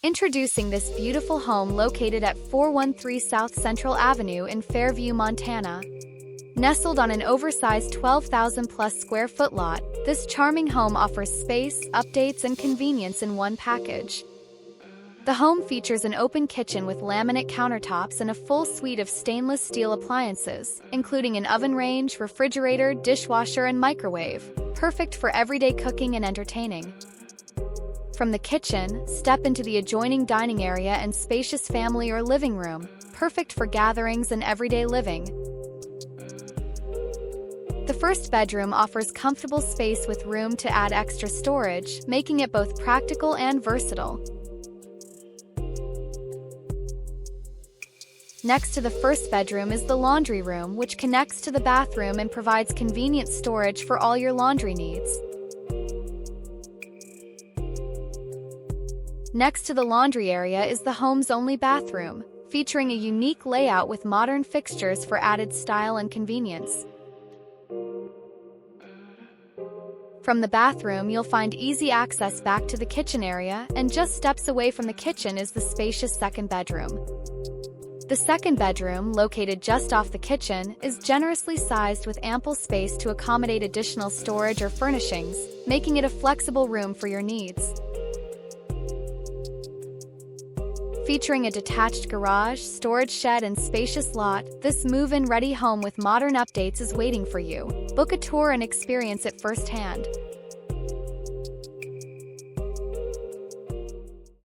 Introducing this beautiful home located at 413 South Central Avenue in Fairview, Montana. Nestled on an oversized 12,000-plus square foot lot, this charming home offers space, updates, and convenience in one package. The home features an open kitchen with laminate countertops and a full suite of stainless steel appliances, including an oven range, refrigerator, dishwasher, and microwave, perfect for everyday cooking and entertaining. From the kitchen, step into the adjoining dining area and spacious family or living room, perfect for gatherings and everyday living. The first bedroom offers comfortable space with room to add extra storage, making it both practical and versatile. Next to the first bedroom is the laundry room, which connects to the bathroom and provides convenient storage for all your laundry needs. Next to the laundry area is the home's only bathroom, featuring a unique layout with modern fixtures for added style and convenience. From the bathroom, you'll find easy access back to the kitchen area, and just steps away from the kitchen is the spacious second bedroom. The second bedroom, located just off the kitchen, is generously sized with ample space to accommodate additional storage or furnishings, making it a flexible room for your needs. Featuring a detached garage, storage shed, and spacious lot, this move-in ready home with modern updates is waiting for you. Book a tour and experience it firsthand.